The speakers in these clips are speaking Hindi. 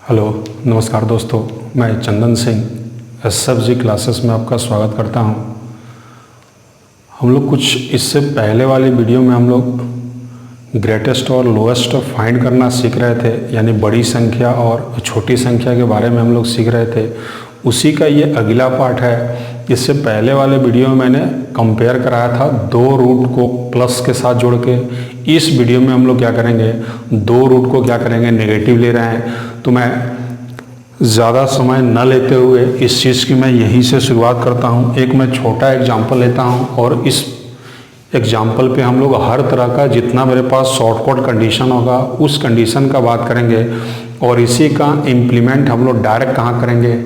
हेलो, नमस्कार दोस्तों। मैं चंदन सिंह एसएफजी क्लासेस में आपका स्वागत करता हूं। हम लोग कुछ इससे पहले वाली वीडियो में हम लोग ग्रेटेस्ट और लोएस्ट फाइंड करना सीख रहे थे, यानी बड़ी संख्या और छोटी संख्या के बारे में हम लोग सीख रहे थे। उसी का ये अगला पार्ट है। इससे पहले वाले वीडियो में मैंने कंपेयर कराया था दो रूट को प्लस के साथ जोड़ के। इस वीडियो में हम लोग क्या करेंगे, दो रूट को क्या करेंगे, नेगेटिव ले रहे हैं। तो मैं ज़्यादा समय न लेते हुए इस चीज़ की मैं यहीं से शुरुआत करता हूँ। एक मैं छोटा एग्जाम्पल लेता हूँ और इस एग्जाम्पल पे हम लोग हर तरह का जितना मेरे पास शॉर्टकट कंडीशन होगा उस कंडीशन का बात करेंगे और इसी का इम्प्लीमेंट हम लोग डायरेक्ट कहाँ करेंगे,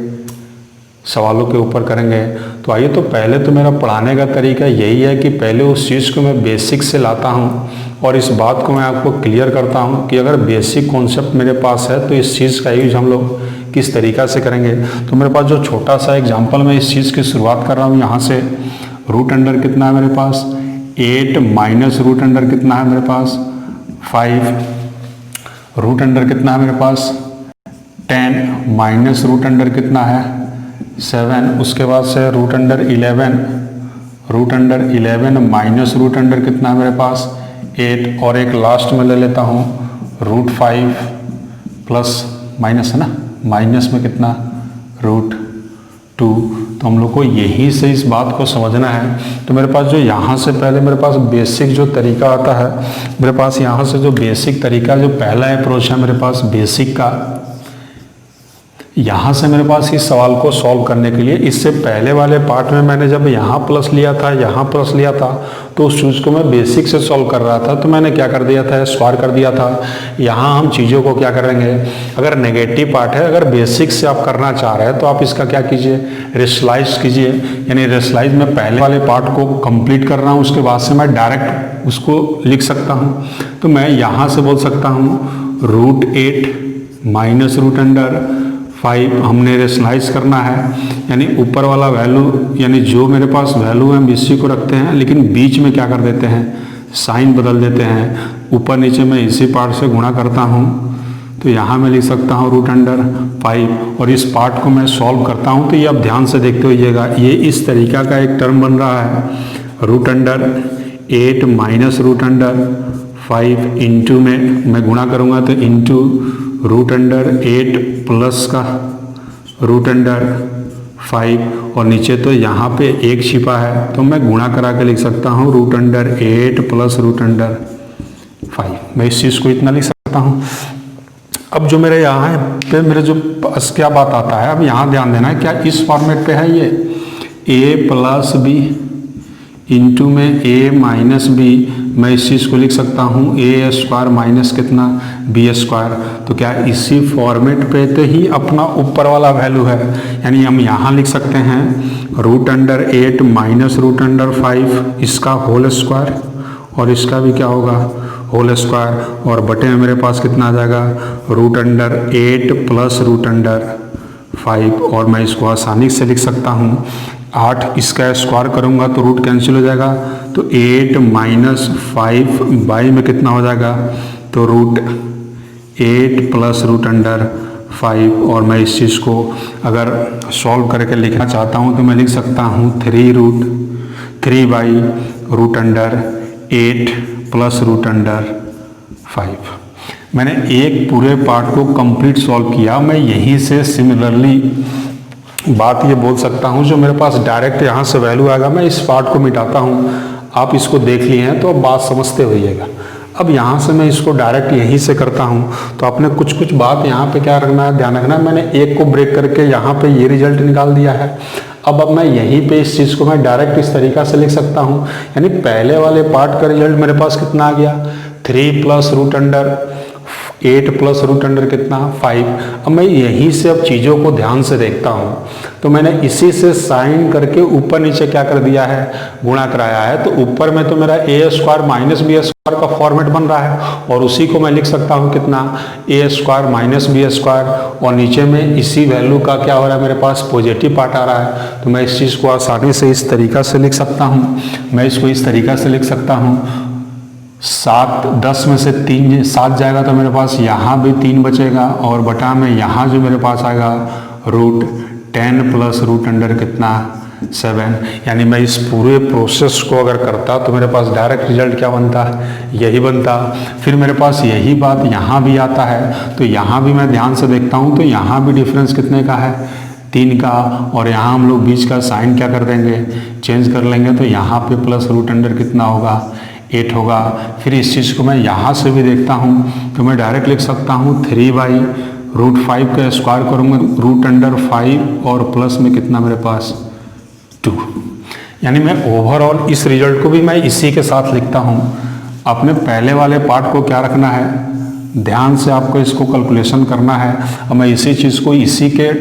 सवालों के ऊपर करेंगे। तो आइए, तो पहले तो मेरा पढ़ाने का तरीका यही है कि पहले उस चीज़ को मैं बेसिक से लाता हूँ और इस बात को मैं आपको क्लियर करता हूँ कि अगर बेसिक कॉन्सेप्ट मेरे पास है तो इस चीज़ का यूज हम लोग किस तरीक़ा से करेंगे। तो मेरे पास जो छोटा सा एग्जाम्पल मैं इस चीज़ की शुरुआत कर रहा हूँ, यहाँ से रूट अंडर कितना है मेरे पास 8 माइनस रूट अंडर कितना है मेरे पास 5, रूट अंडर कितना है मेरे पास 10 माइनस रूट अंडर कितना है 7, उसके बाद से root under 11 minus root under कितना है मेरे पास 8 और एक लास्ट में ले लेता हूँ रूट 5 प्लस माइनस है ना, माइनस में कितना रूट 2। तो हम लोग को यहीं से इस बात को समझना है। तो मेरे पास जो यहाँ से पहले मेरे पास बेसिक जो तरीका आता है, मेरे पास यहाँ से जो बेसिक तरीका जो पहला अप्रोच है मेरे पास बेसिक का, यहाँ से मेरे पास इस सवाल को सॉल्व करने के लिए, इससे पहले वाले पार्ट में मैंने जब यहाँ प्लस लिया था, यहाँ प्लस लिया था, तो उस चीज़ को मैं बेसिक से सॉल्व कर रहा था। तो मैंने क्या कर दिया था, स्क्वायर कर दिया था। यहाँ हम चीज़ों को क्या करेंगे, अगर नेगेटिव पार्ट है, अगर बेसिक से आप करना चाह रहे हैं तो आप इसका क्या कीजिए, रेशलाइज कीजिए। यानी रेशलाइज में पहले वाले पार्ट को कंप्लीट कर रहा हूँ, उसके बाद से मैं डायरेक्ट उसको लिख सकता हूँ। तो मैं यहाँ से बोल सकता हूँ रूट 8 माइनस रूट अंडर 5 हमने रेशनलाइज करना है, यानी ऊपर वाला वैल्यू, यानी जो मेरे पास वैल्यू है हम इसी को रखते हैं, लेकिन बीच में क्या कर देते हैं, साइन बदल देते हैं। ऊपर नीचे मैं इसी पार्ट से गुणा करता हूँ, तो यहाँ मैं लिख सकता हूँ रूट अंडर 5 और इस पार्ट को मैं सॉल्व करता हूँ। तो ये आप ध्यान से देखते होइएगा, ये इस तरीका का एक टर्म बन रहा है। Root under 8 minus root under 5 into में मैं गुणा करूँगा तो इंटू रूट अंडर 8 प्लस का रूट अंडर 5 और नीचे तो यहाँ पे एक छिपा है, तो मैं गुणा करा के लिख सकता हूँ root under 8 plus root under 5। मैं इस चीज़ को इतना लिख सकता हूँ। अब जो मेरे यहाँ पे मेरे जो पास क्या बात आता है, अब यहाँ ध्यान देना है, क्या इस फॉर्मेट पे है ये a प्लस बी इंटू में a माइनस बी। मैं इस चीज़ को लिख सकता हूँ ए स्क्वायर माइनस कितना बी स्क्वायर। तो क्या इसी फॉर्मेट पे तो ही अपना ऊपर वाला वैल्यू है, यानी हम यहाँ लिख सकते हैं root under 8 minus root under 5 इसका होल स्क्वायर और इसका भी क्या होगा, होल स्क्वायर, और बटे में मेरे पास कितना आ जाएगा root under 8 plus root under 5। और मैं इसको आसानी से लिख सकता हूँ 8 इसका स्क्वायर करूँगा तो रूट कैंसिल हो जाएगा, तो 8 माइनस 5 बाई में कितना हो जाएगा, तो रूट 8 प्लस रूट अंडर 5। और मैं इस चीज़ को अगर सॉल्व करके लिखना चाहता हूँ तो मैं लिख सकता हूँ 3 by root under 8 plus root under 5। मैंने एक पूरे पार्ट को कंप्लीट सॉल्व किया। मैं यहीं से सिमिलरली बात ये बोल सकता हूँ, जो मेरे पास डायरेक्ट यहाँ से वैल्यू आएगा, मैं इस पार्ट को मिटाता हूँ। आप इसको देख लिए हैं तो अब बात समझते होइएगा। अब यहाँ से मैं इसको डायरेक्ट यहीं से करता हूँ, तो आपने कुछ बात यहाँ पे क्या रखना है, ध्यान रखना है। मैंने एक को ब्रेक करके यहाँ पे ये रिजल्ट निकाल दिया है। अब मैं यहीं पे इस चीज़ को मैं डायरेक्ट इस तरीका से लिख सकता हूँ, यानी पहले वाले पार्ट का रिजल्ट मेरे पास कितना आ गया 3 plus root under 8 plus root under कितना 5। अब मैं यहीं से अब चीज़ों को ध्यान से देखता हूँ, तो मैंने इसी से साइन करके ऊपर नीचे क्या कर दिया है, गुणा कराया है। तो ऊपर में तो मेरा ए स्क्वायर माइनस बी स्क्वायर का फॉर्मेट बन रहा है और उसी को मैं लिख सकता हूँ कितना ए स्क्वायर माइनस बी स्क्वायर, और नीचे में इसी वैल्यू का क्या हो रहा है, मेरे पास पॉजिटिव पार्ट आ रहा है। तो मैं इस चीज़ को आसानी से इस तरीका से लिख सकता हूँ, मैं इसको इस तरीका से लिख सकता हूँ 7 10 में से 3 7 जाएगा तो मेरे पास यहाँ भी 3 बचेगा और बटा में यहाँ जो मेरे पास आएगा √10 प्लस रूट अंडर कितना 7। यानी मैं इस पूरे प्रोसेस को अगर करता तो मेरे पास डायरेक्ट रिजल्ट क्या बनता, यही बनता। फिर मेरे पास यही बात यहाँ भी आता है, तो यहाँ भी मैं ध्यान से देखता हूँ तो यहाँ भी डिफरेंस कितने का है, 3 का। और यहाँ हम लोग बीच का साइन क्या कर देंगे, चेंज कर लेंगे, तो यहाँ पे प्लस रूट अंडर कितना होगा, 8 होगा। फिर इस चीज़ को मैं यहाँ से भी देखता हूँ तो मैं डायरेक्ट लिख सकता हूँ 3/√5 का स्क्वायर करूँगा रूट अंडर 5 और प्लस में कितना मेरे पास 2। यानी मैं ओवरऑल इस रिजल्ट को भी मैं इसी के साथ लिखता हूँ। अपने पहले वाले पार्ट को क्या रखना है, ध्यान से आपको इसको कैलकुलेशन करना है। और मैं इसी चीज़ को इसी के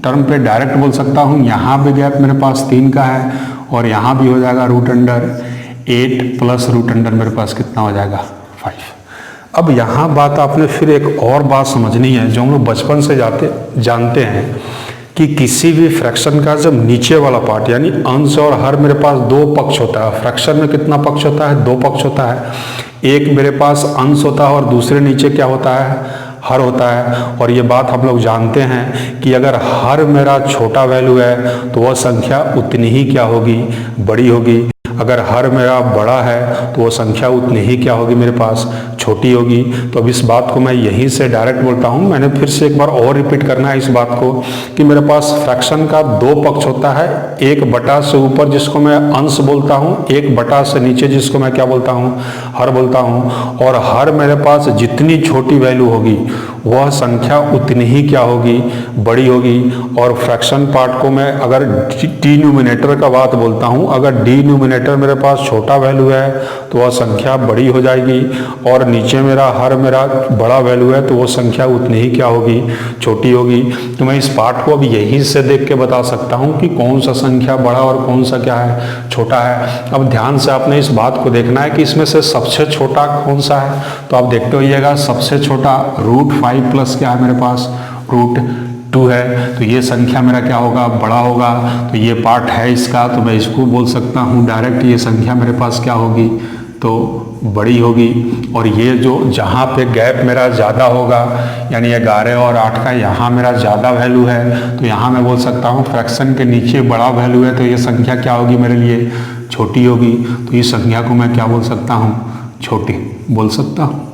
टर्म पे डायरेक्ट बोल सकता हूँ। यहाँ भी गैप मेरे पास 3 का है और यहाँ भी हो जाएगा root under 8 plus root under मेरे पास कितना हो जाएगा 5। अब यहाँ बात आपने फिर एक और बात समझनी है जो हम लोग बचपन से जानते हैं कि किसी भी फ्रैक्शन का जब नीचे वाला पार्ट यानी अंश और हर मेरे पास 2 पक्ष होता है। फ्रैक्शन में कितना पक्ष होता है, 2 पक्ष होता है। एक मेरे पास अंश होता है और दूसरे नीचे क्या होता है, हर होता है। और ये बात हम लोग जानते हैं कि अगर हर मेरा छोटा वैल्यू है तो वह संख्या उतनी ही क्या होगी, बड़ी होगी। अगर हर मेरा बड़ा है तो वो संख्या उतनी ही क्या होगी, मेरे पास छोटी होगी। तो अब इस बात को मैं यहीं से डायरेक्ट बोलता हूँ। मैंने फिर से एक बार और रिपीट करना है इस बात को कि मेरे पास फ्रैक्शन का 2 पक्ष होता है, 1/, से ऊपर जिसको मैं अंश बोलता हूँ, 1/, से नीचे जिसको मैं क्या बोलता हूँ, हर बोलता हूँ। और हर मेरे पास जितनी छोटी वैल्यू होगी वह संख्या उतनी ही क्या होगी, बड़ी होगी। और फ्रैक्शन पार्ट को मैं अगर डिनोमिनेटर का बात बोलता हूँ, अगर डिनोमिनेटर मेरे पास छोटा वैल्यू है तो वह संख्या बड़ी हो जाएगी और नीचे मेरा हर मेरा बड़ा वैल्यू है तो वो संख्या उतनी ही क्या होगी, छोटी होगी। तो मैं इस पार्ट को अब यहीं से देख के बता सकता हूँ कि कौन सा संख्या बड़ा और कौन सा क्या है, छोटा है। अब ध्यान से आपने इस बात को देखना है कि इसमें से सबसे छोटा कौन सा है। तो आप देखते होइएगा सबसे छोटा √5 प्लस क्या है मेरे पास, √2 है। तो ये संख्या मेरा क्या होगा, बड़ा होगा। तो ये पार्ट है इसका, तो मैं इसको बोल सकता हूँ डायरेक्ट ये संख्या मेरे पास क्या होगी, तो बड़ी होगी। और ये जो जहाँ पे गैप मेरा ज़्यादा होगा यानी 11 और 8 का यहाँ मेरा ज़्यादा वैल्यू है, तो यहाँ मैं बोल सकता हूँ फ्रैक्शन के नीचे बड़ा वैल्यू है तो ये संख्या क्या होगी, मेरे लिए छोटी होगी। तो इस संख्या को मैं क्या बोल सकता हूँ, छोटी बोल सकता हूँ।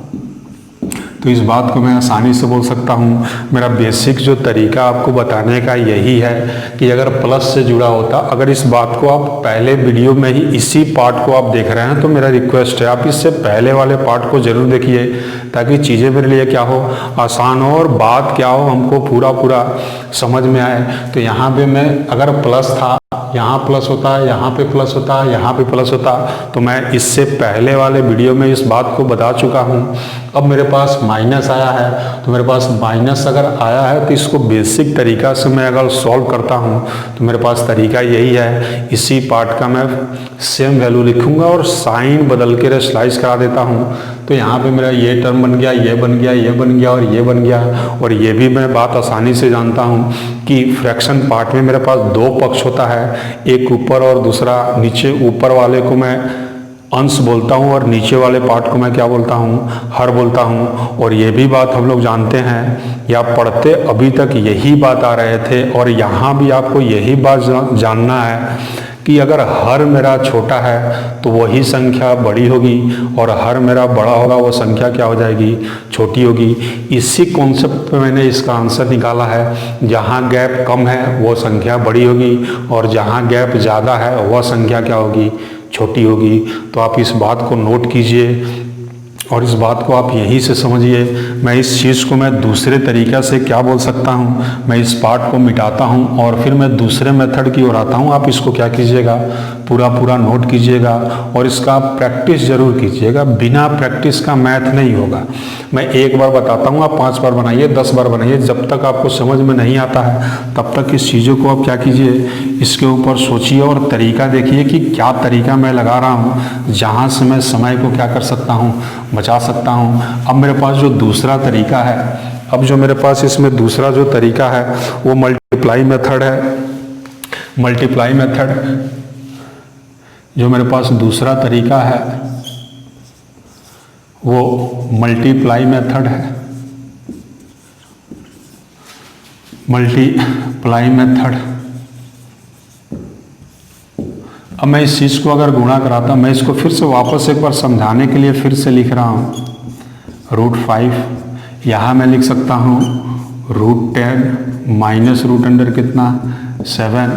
तो इस बात को मैं आसानी से बोल सकता हूँ। मेरा बेसिक जो तरीका आपको बताने का यही है कि अगर प्लस से जुड़ा होता, अगर इस बात को आप पहले वीडियो में ही इसी पार्ट को आप देख रहे हैं तो मेरा रिक्वेस्ट है आप इससे पहले वाले पार्ट को जरूर देखिए ताकि चीज़ें मेरे लिए क्या हो, आसान हो और बात क्या हो हमको पूरा समझ में आए। तो यहाँ पे मैं अगर प्लस था, यहाँ प्लस होता है, यहाँ पे प्लस होता है, यहाँ पे प्लस होता, तो मैं इससे पहले वाले वीडियो में इस बात को बता चुका हूँ। अब मेरे पास माइनस आया है तो मेरे पास माइनस अगर आया है तो इसको बेसिक तरीका से मैं अगर सॉल्व करता हूँ तो मेरे पास तरीका यही है, इसी पार्ट का मैं सेम वैल्यू लिखूंगा और साइन बदल के स्लाइस करा देता हूँ। तो यहाँ पे मेरा ये टर्म बन गया, ये बन गया, ये बन गया और ये बन गया। और ये भी मैं बात आसानी से जानता हूँ कि फ्रैक्शन पार्ट में मेरे पास 2 पक्ष होता है, एक ऊपर और दूसरा नीचे। ऊपर वाले को मैं अंश बोलता हूँ और नीचे वाले पार्ट को मैं क्या बोलता हूँ, हर बोलता हूँ। और ये भी बात हम लोग जानते हैं या पढ़ते अभी तक यही बात आ रहे थे और यहाँ भी आपको यही बात जानना है कि अगर हर मेरा छोटा है तो वही संख्या बड़ी होगी और हर मेरा बड़ा होगा वो संख्या क्या हो जाएगी, छोटी होगी। इसी कॉन्सेप्ट पे मैंने इसका आंसर निकाला है। जहाँ गैप कम है वो संख्या बड़ी होगी और जहाँ गैप ज़्यादा है वह संख्या क्या होगी, छोटी होगी। तो आप इस बात को नोट कीजिए और इस बात को आप यहीं से समझिए। मैं इस चीज़ को मैं दूसरे तरीक़े से क्या बोल सकता हूँ, मैं इस पार्ट को मिटाता हूँ और फिर मैं दूसरे मेथड की ओर आता हूँ। आप इसको क्या कीजिएगा, पूरा नोट कीजिएगा और इसका प्रैक्टिस ज़रूर कीजिएगा। बिना प्रैक्टिस का मैथ नहीं होगा। मैं एक बार बताता हूँ, आप 5 बार बनाइए, 10 बार बनाइए। जब तक आपको समझ में नहीं आता है तब तक इस चीज़ों को आप क्या कीजिए, इसके ऊपर सोचिए और तरीका देखिए कि क्या तरीका मैं लगा रहा हूँ जहाँ से मैं समय को क्या कर सकता हूँ, बचा सकता हूँ। अब मेरे पास जो दूसरा तरीका है, अब जो मेरे पास इसमें दूसरा जो तरीका है वो मल्टीप्लाई मेथड है। मल्टीप्लाई मेथड जो मेरे पास दूसरा तरीका है वो मल्टीप्लाई मेथड है, मल्टीप्लाई मेथड। अब मैं इस चीज़ को अगर गुणा कराता, मैं इसको फिर से वापस एक बार समझाने के लिए फिर से लिख रहा हूँ, √5, यहाँ मैं लिख सकता हूँ √10 माइनस रूट अंडर कितना 7,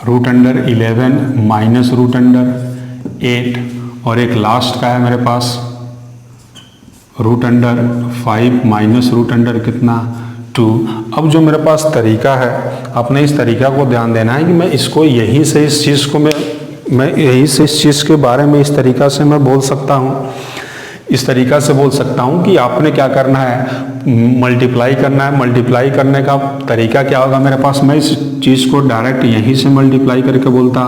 √11 माइनस रूट अंडर 8, और एक लास्ट का है मेरे पास √5 माइनस रूट अंडर कितना 2। अब जो मेरे पास तरीका है, आपने इस तरीका को ध्यान देना है कि मैं इसको यहीं से इस चीज़ को मैं यहीं से इस चीज़ के बारे में इस तरीका से मैं बोल सकता हूँ, इस तरीका से बोल सकता हूँ कि आपने क्या करना है, मल्टीप्लाई करना है। मल्टीप्लाई करने का तरीका क्या होगा मेरे पास, मैं इस चीज़ को डायरेक्ट यहीं से मल्टीप्लाई करके बोलता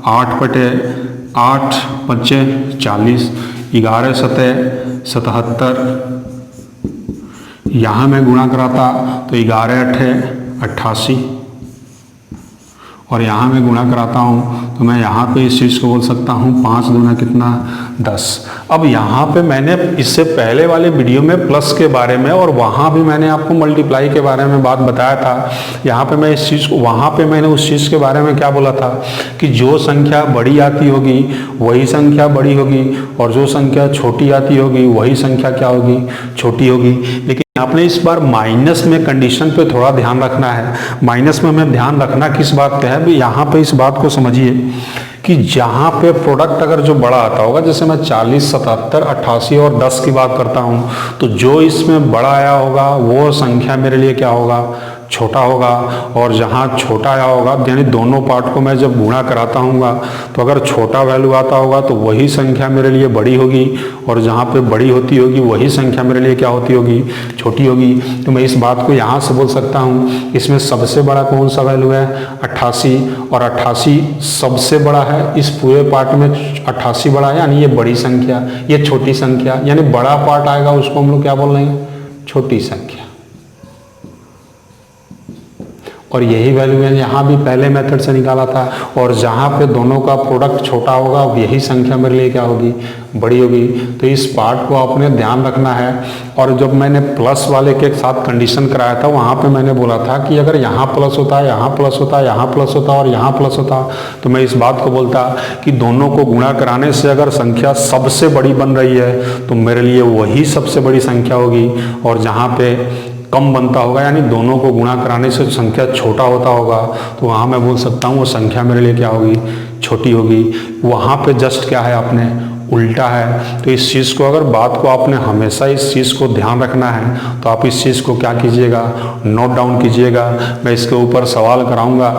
8/8 × 40, 11 × 7 = 77, यहाँ मैं गुणा कराता तो 11×8 = 88, और यहाँ मैं गुणा कराता हूँ तो मैं यहाँ पे इस चीज़ को बोल सकता हूँ 5 दूना कितना 10। अब यहाँ पे मैंने इससे पहले वाले वीडियो में प्लस के बारे में और वहाँ भी मैंने आपको मल्टीप्लाई के बारे में बात बताया था। यहाँ पे मैं इस चीज़ को, वहाँ पे मैंने उस चीज़ के बारे में क्या बोला था कि जो संख्या बड़ी आती होगी वही संख्या बड़ी होगी, और जो संख्या छोटी आती होगी वही संख्या क्या होगी, छोटी होगी। लेकिन आपने इस बार माइनस में कंडीशन पे थोड़ा ध्यान रखना है। माइनस में हमें ध्यान रखना किस बात पे है, यहाँ पे इस बात को समझिए कि जहाँ पे प्रोडक्ट अगर जो बड़ा आता होगा, जैसे मैं 40, 77, 88 और 10 की बात करता हूँ, तो जो इसमें बड़ा आया होगा वो संख्या मेरे लिए क्या होगा, छोटा होगा। और जहाँ छोटा आया होगा यानी दोनों पार्ट को मैं जब गुणा कराता हूँगा तो अगर छोटा वैल्यू आता होगा तो वही संख्या मेरे लिए बड़ी होगी, और जहाँ पे बड़ी होती होगी वही संख्या मेरे लिए क्या होती होगी, छोटी होगी। तो मैं इस बात को यहाँ से बोल सकता हूँ, इसमें सबसे बड़ा कौन सा वैल्यू है 88, और 88 सबसे बड़ा है इस पूरे पार्ट में, 88 बड़ा है यानी ये बड़ी संख्या, ये छोटी संख्या, यानी बड़ा पार्ट आएगा उसको हम लोग क्या बोल रहे हैं, छोटी संख्या। और यही वैल्यू है यहाँ भी पहले मेथड से निकाला था, और जहाँ पे दोनों का प्रोडक्ट छोटा होगा यही संख्या मेरे लिए क्या होगी, बड़ी होगी। तो इस पार्ट को आपने ध्यान रखना है। और जब मैंने प्लस वाले के साथ कंडीशन कराया था वहाँ पे मैंने बोला था कि अगर यहाँ प्लस होता, यहाँ प्लस होता, यहाँ प्लस होता और यहाँ प्लस होता, तो मैं इस बात को बोलता कि दोनों को गुणा कराने से अगर संख्या सबसे बड़ी बन रही है तो मेरे लिए वही सबसे बड़ी संख्या होगी, और जहाँ पे कम बनता होगा यानी दोनों को गुणा कराने से संख्या छोटा होता होगा तो वहाँ मैं बोल सकता हूँ वो संख्या मेरे लिए क्या होगी, छोटी होगी। वहाँ पे जस्ट क्या है, आपने उल्टा है। तो इस चीज़ को, अगर बात को आपने हमेशा इस चीज़ को ध्यान रखना है तो आप इस चीज़ को क्या कीजिएगा, नोट डाउन कीजिएगा। मैं इसके ऊपर सवाल कराऊंगा,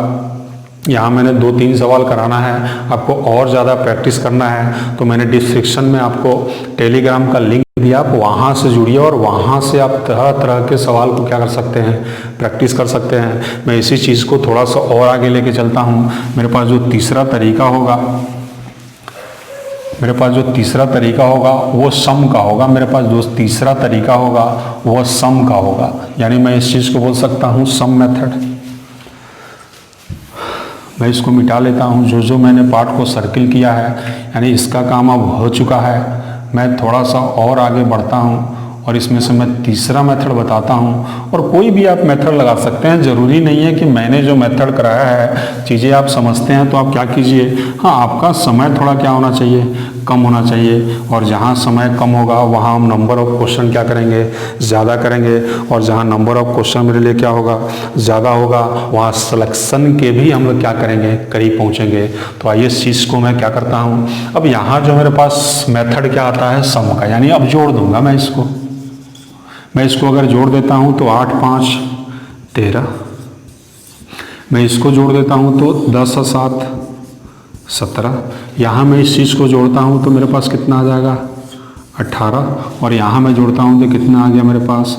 यहाँ मैंने 2-3 सवाल कराना है, आपको और ज़्यादा प्रैक्टिस करना है तो मैंने डिस्क्रिप्शन में आपको टेलीग्राम का लिंक दिया, आप वहाँ से जुड़िए और वहाँ से आप तरह तरह के सवाल को क्या कर सकते हैं, प्रैक्टिस कर सकते हैं। मैं इसी चीज़ को थोड़ा सा और आगे लेके चलता हूँ। मेरे पास जो तीसरा तरीका होगा वो सम का होगा। मेरे पास जो तीसरा तरीका होगा वो सम का होगा, यानी मैं इस चीज़ को बोल सकता हूँ सम मेथड। मैं इसको मिटा लेता हूँ, जो मैंने पार्ट को सर्किल किया है यानी इसका काम अब हो चुका है। मैं थोड़ा सा और आगे बढ़ता हूँ और इसमें से मैं तीसरा मेथड बताता हूँ, और कोई भी आप मेथड लगा सकते हैं। ज़रूरी नहीं है कि मैंने जो मेथड कराया है चीज़ें आप समझते हैं तो आप क्या कीजिए, हाँ आपका समय थोड़ा क्या होना चाहिए, कम होना चाहिए। और जहाँ समय कम होगा वहाँ हम नंबर ऑफ क्वेश्चन क्या करेंगे, ज़्यादा करेंगे। और जहाँ नंबर ऑफ क्वेश्चन मेरे लिए क्या होगा, ज़्यादा होगा, वहाँ सिलेक्शन के भी हम लोग क्या करेंगे, करीब पहुँचेंगे। तो आइए इस चीज़ को मैं क्या करता हूँ, अब यहाँ जो मेरे पास मेथड क्या आता है सम का, यानी अब जोड़ दूंगा मैं इसको अगर जोड़ देता हूँ तो 8 5 13, मैं इसको जोड़ देता हूँ तो 10 और 7 17, यहाँ मैं इस चीज़ को जोड़ता हूँ तो मेरे पास कितना आ जाएगा 18, और यहाँ मैं जोड़ता हूँ तो कितना आ गया मेरे पास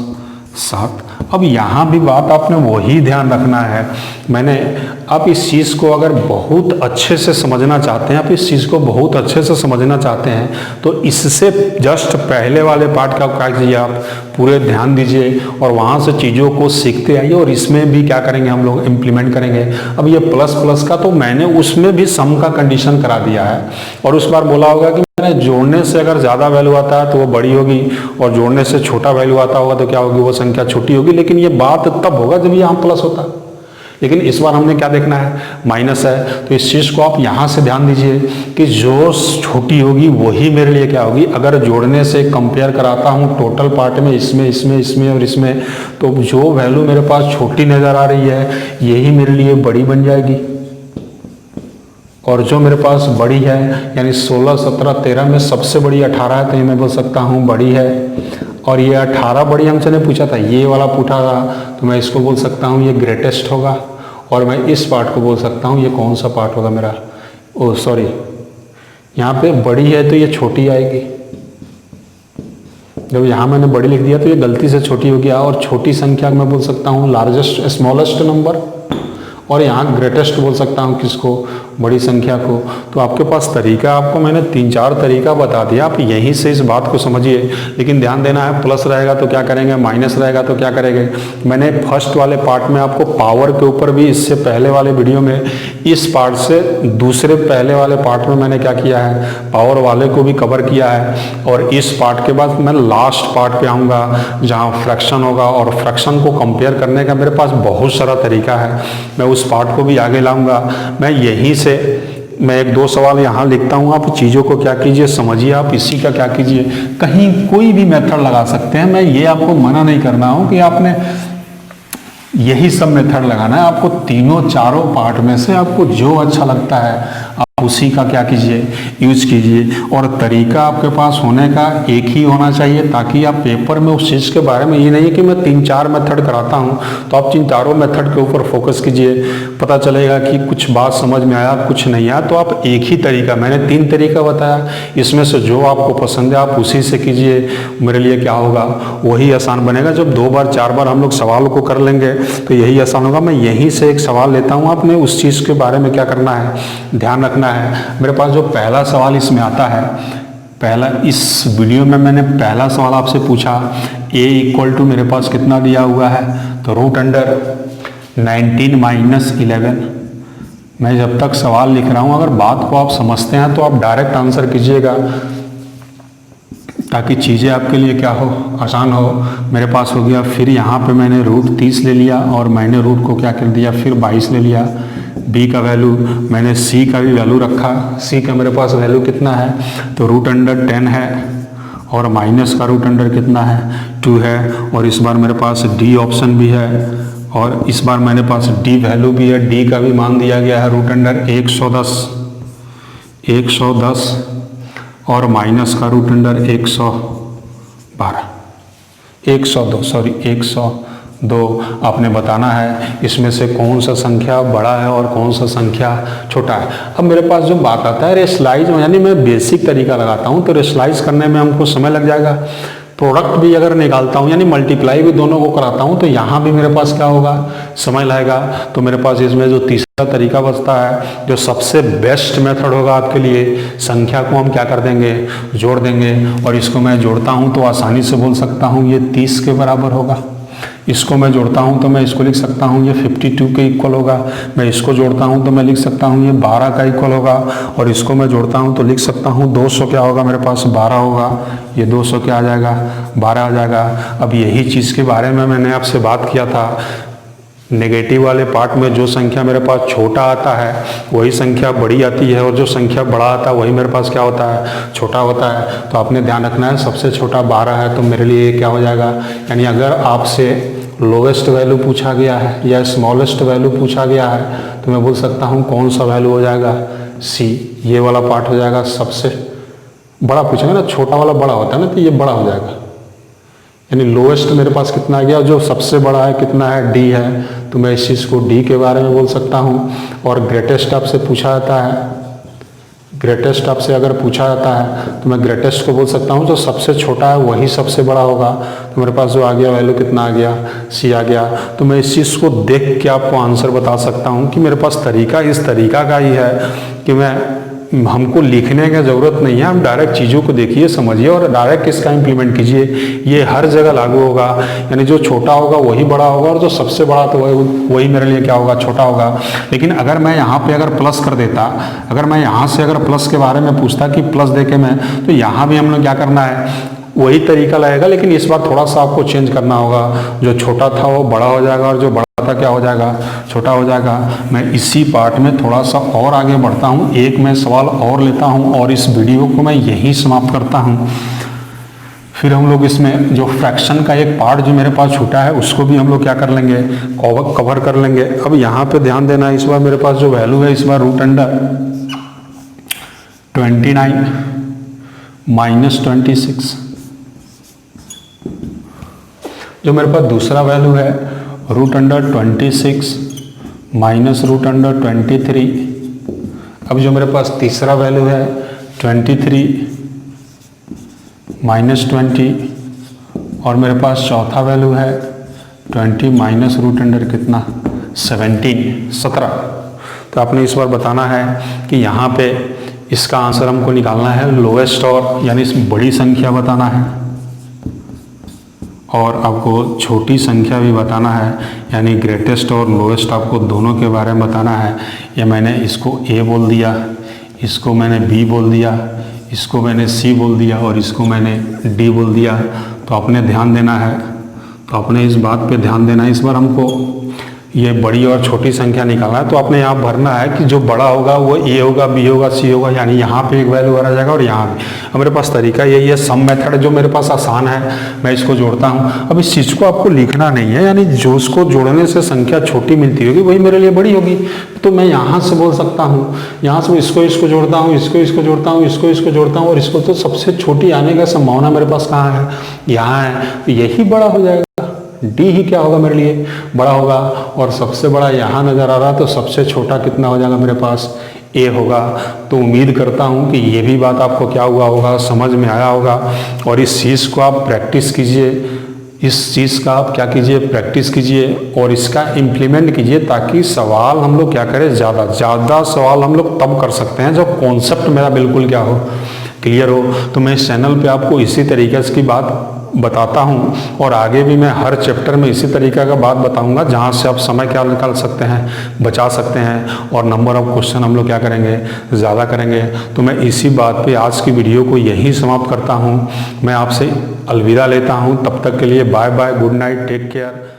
7। अब यहाँ भी बात आपने वही ध्यान रखना है। आप इस चीज़ को अगर बहुत अच्छे से समझना चाहते हैं, आप इस चीज़ को बहुत अच्छे से समझना चाहते हैं, तो इससे जस्ट पहले वाले पार्ट का क्या कीजिए, आप पूरे ध्यान दीजिए और वहाँ से चीज़ों को सीखते आइए और इसमें भी क्या करेंगे हम लोग, इम्प्लीमेंट करेंगे। अब ये प्लस प्लस का तो मैंने उसमें भी सम का कंडीशन करा दिया है, और उस बार बोला होगा कि जोड़ने से अगर ज़्यादा वैल्यू आता है तो वो बड़ी होगी, और जोड़ने से छोटा वैल्यू आता होगा तो क्या होगी, वो संख्या छोटी होगी। लेकिन ये बात तब होगा जब यहाँ प्लस होता। लेकिन इस बार हमने क्या देखना है, माइनस है, तो इस चीज़ को आप यहाँ से ध्यान दीजिए कि जो छोटी होगी वही मेरे लिए क्या होगी। अगर जोड़ने से कंपेयर कराता हूँ टोटल पार्ट में, इसमें और इसमें, तो जो वैल्यू मेरे पास छोटी नज़र आ रही है यही मेरे लिए बड़ी बन जाएगी, और जो मेरे पास बड़ी है यानी 16, 17, 13 में सबसे बड़ी 18 है, तो ये मैं बोल सकता हूँ बड़ी है। और ये 18 बड़ी हमसे ने पूछा था, ये वाला पूछा था, तो मैं इसको बोल सकता हूँ ये ग्रेटेस्ट होगा। और मैं इस पार्ट को बोल सकता हूँ ये कौन सा पार्ट होगा मेरा, ओ सॉरी, यहाँ पे बड़ी है तो ये छोटी आएगी। जब यहाँ मैंने बड़ी लिख दिया तो ये गलती से छोटी हो गया, और छोटी संख्या मैं बोल सकता हूँ लार्जेस्ट स्मॉलेस्ट नंबर, और यहाँ ग्रेटेस्ट बोल सकता हूँ किसको, बड़ी संख्या को। तो आपके पास तरीका, आपको मैंने 3-4 तरीका बता दिया, आप यहीं से इस बात को समझिए। लेकिन ध्यान देना है, प्लस रहेगा तो क्या करेंगे, माइनस रहेगा तो क्या करेंगे। मैंने फर्स्ट वाले पार्ट में आपको पावर के ऊपर भी, इससे पहले वाले वीडियो में इस पार्ट से दूसरे पहले वाले पार्ट में मैंने क्या किया है, पावर वाले को भी कवर किया है। और इस पार्ट के बाद मैं लास्ट पार्ट पे आऊँगा जहाँ फ्रैक्शन होगा, और फ्रैक्शन को कंपेयर करने का मेरे पास बहुत सारा तरीका है, मैं उस पार्ट को भी आगे लाऊंगा। मैं यहीं से मैं 1-2 सवाल यहाँ लिखता हूँ, आप चीज़ों को क्या कीजिए, समझिए। आप इसी का क्या कीजिए, कहीं कोई भी मेथड लगा सकते हैं, मैं ये आपको मना नहीं करना हूँ कि आपने यही सब मेथड लगाना है। आपको तीनों चारों पार्ट में से आपको जो अच्छा लगता है आप उसी का क्या कीजिए, यूज कीजिए। और तरीका आपके पास होने का एक ही होना चाहिए, ताकि आप पेपर में उस चीज़ के बारे में, ये नहीं कि मैं 3-4 मेथड कराता हूँ तो आप 3 मेथड के ऊपर फोकस कीजिए। पता चलेगा कि कुछ बात समझ में आया, कुछ नहीं आया, तो आप एक ही तरीका, मैंने 3 तरीका बताया, इसमें से जो आपको पसंद है आप उसी से कीजिए। मेरे लिए क्या होगा, वही आसान बनेगा। जब 2 बार 4 बार हम लोग सवाल को कर लेंगे तो यही आसान होगा। मैं यहीं से एक सवाल लेता हूँ, आपने उस चीज़ के बारे में क्या करना है, ध्यान रखना है। मेरे पास जो पहला सवाल इसमें आता है, पहला इस वीडियो में मैंने पहला सवाल आपसे पूछा, a इक्वल टू मेरे पास कितना दिया हुआ है, तो √19 - 11। मैं जब तक सवाल लिख रहा हूँ, अगर बात को आप समझते हैं तो आप डायरेक्ट आंसर कीजिएगा, ताकि चीज़ें आपके लिए क्या हो, आसान हो। मेरे पास हो गया, फिर यहाँ पे मैंने √30 ले लिया, और मैंने रूट को क्या कर दिया, फिर 22 ले लिया। b का वैल्यू, मैंने c का भी वैल्यू रखा, c का मेरे पास वैल्यू कितना है, तो √10 है, और माइनस का √अंडर कितना है, 2 है। और इस बार मेरे पास d ऑप्शन भी है, और इस बार मेरे पास d वैल्यू भी है, d का भी मान दिया गया है √अंडर 110, और माइनस का √अंडर 102। आपने बताना है इसमें से कौन सा संख्या बड़ा है और कौन सा संख्या छोटा है। अब मेरे पास जो बात आता है रेशलाइज, यानी मैं बेसिक तरीका लगाता हूँ, तो रेशलाइज करने में हमको समय लग जाएगा। प्रोडक्ट भी अगर निकालता हूँ, यानी मल्टीप्लाई भी दोनों को कराता हूँ, तो यहाँ भी मेरे पास क्या होगा, समय लगेगा। तो मेरे पास इसमें जो तीसरा तरीका बचता है, जो सबसे बेस्ट मेथड होगा आपके लिए, संख्या को हम क्या कर देंगे, जोड़ देंगे। और इसको मैं जोड़ता हूँ तो आसानी से बोल सकता हूँ ये 30 के बराबर होगा। इसको मैं जोड़ता हूँ तो मैं इसको लिख सकता हूँ ये 52 के इक्वल होगा। मैं इसको जोड़ता हूँ तो मैं लिख सकता हूँ ये 12 का इक्वल होगा। और इसको मैं जोड़ता हूँ तो लिख सकता हूँ 200 क्या होगा, मेरे पास 12 होगा। ये 200 क्या आ जाएगा, 12 आ जाएगा। अब यही चीज़ के बारे में मैंने आपसे बात किया था, नेगेटिव वाले पार्ट में जो संख्या मेरे पास छोटा आता है वही संख्या बड़ी आती है, और जो संख्या बड़ा आता है वही मेरे पास क्या होता है, छोटा होता है। तो आपने ध्यान रखना है, सबसे छोटा 12 है, तो मेरे लिए क्या हो जाएगा, यानी अगर आपसे लोवेस्ट वैल्यू पूछा गया है या स्मॉलेस्ट वैल्यू पूछा गया है, तो मैं बोल सकता हूँ कौन सा वैल्यू हो जाएगा, सी, ये वाला पार्ट हो जाएगा। सबसे बड़ा पूछेंगे ना, छोटा वाला बड़ा होता है ना, तो ये बड़ा हो जाएगा। यानी लोवेस्ट मेरे पास कितना आ गया, जो सबसे बड़ा है कितना है, डी है, तो मैं इस चीज़ को डी के बारे में बोल सकता हूँ। और ग्रेटेस्ट आपसे पूछा जाता है, ग्रेटेस्ट आपसे अगर पूछा जाता है तो मैं ग्रेटेस्ट को बोल सकता हूँ, जो सबसे छोटा है वही सबसे बड़ा होगा। तो मेरे पास जो आ गया वैल्यू कितना आ गया, सी आ गया। तो मैं इस चीज़ को देख के आपको आंसर बता सकता हूँ कि मेरे पास तरीका इस तरीका का ही है कि हमको लिखने की ज़रूरत नहीं है, हम डायरेक्ट चीज़ों को देखिए, समझिए और डायरेक्ट इसका इम्प्लीमेंट कीजिए। ये हर जगह लागू होगा, यानी जो छोटा होगा वही बड़ा होगा और जो सबसे बड़ा तो वही मेरे लिए क्या होगा, छोटा होगा। लेकिन अगर मैं यहाँ पे अगर प्लस कर देता, अगर मैं यहाँ से अगर प्लस के बारे में पूछता कि प्लस दे के मैं, तो यहाँ भी हम लोग क्या करना है, वही तरीका लगेगा, लेकिन इस बार थोड़ा सा आपको चेंज करना होगा। जो छोटा था वो बड़ा हो जाएगा और जो बड़ा था क्या हो जाएगा, छोटा हो जाएगा। मैं इसी पार्ट में थोड़ा सा और आगे बढ़ता हूँ, एक मैं सवाल और लेता हूँ और इस वीडियो को मैं यहीं समाप्त करता हूँ। फिर हम लोग इसमें जो फ्रैक्शन का एक पार्ट जो मेरे पास छूटा है उसको भी हम लोग क्या कर लेंगे, कवर कर लेंगे। अब यहाँ पे ध्यान देना, इस बार मेरे पास जो वैल्यू है, इस बार √29 - 26, जो मेरे पास दूसरा वैल्यू है √26 - √23। अब जो मेरे पास तीसरा वैल्यू है 23 - 20, और मेरे पास चौथा वैल्यू है 20 - √, कितना, 17। तो आपने इस बार बताना है कि यहाँ पे इसका आंसर हमको निकालना है लोएस्ट, और यानी इस बड़ी संख्या बताना है और आपको छोटी संख्या भी बताना है, यानी ग्रेटेस्ट और लोएस्ट आपको दोनों के बारे में बताना है। या मैंने इसको ए बोल दिया, इसको मैंने बी बोल दिया, इसको मैंने सी बोल दिया और इसको मैंने डी बोल दिया। तो आपने ध्यान देना है, तो आपने इस बात पे ध्यान देना है। इस बार हमको ये बड़ी और छोटी संख्या निकालना है, तो आपने यहाँ भरना है कि जो बड़ा होगा वो ए होगा, बी होगा, सी होगा, यानी यहाँ पे एक वैल्यू भरा जाएगा और यहाँ भी। अब मेरे पास तरीका यही है, सम मेथड जो मेरे पास आसान है, मैं इसको जोड़ता हूँ। अब इस चीज़ को आपको लिखना नहीं है, यानी जो उसको जोड़ने से संख्या छोटी मिलती होगी वही मेरे लिए बड़ी होगी। तो मैं यहाँ से बोल सकता हूँ, यहाँ से इसको जोड़ता हूँ, इसको जोड़ता हूँ, इसको जोड़ता हूँ, और इसको तो सबसे छोटी आने का संभावना मेरे पास कहाँ है, यहाँ है। तो यही बड़ा हो जाएगा, डी ही क्या होगा, मेरे लिए बड़ा होगा। और सबसे बड़ा यहाँ नज़र आ रहा, तो सबसे छोटा कितना हो जाएगा मेरे पास, ए होगा। तो उम्मीद करता हूँ कि ये भी बात आपको क्या हुआ होगा, समझ में आया होगा। और इस चीज़ को आप प्रैक्टिस कीजिए, इस चीज़ का आप क्या कीजिए, प्रैक्टिस कीजिए और इसका इम्प्लीमेंट कीजिए, ताकि सवाल हम लोग क्या करें, ज़्यादा सवाल हम लोग तब कर सकते हैं जब कॉन्सेप्ट मेरा बिल्कुल क्या हो, क्लियर हो। तो मैं इस चैनल पे आपको इसी तरीके की बात बताता हूँ और आगे भी मैं हर चैप्टर में इसी तरीके का बात बताऊंगा, जहाँ से आप समय क्या निकाल सकते हैं, बचा सकते हैं, और नंबर ऑफ क्वेश्चन हम लोग क्या करेंगे, ज़्यादा करेंगे। तो मैं इसी बात पे आज की वीडियो को यहीं समाप्त करता हूँ। मैं आपसे अलविदा लेता हूँ, तब तक के लिए bye bye, good night, take care.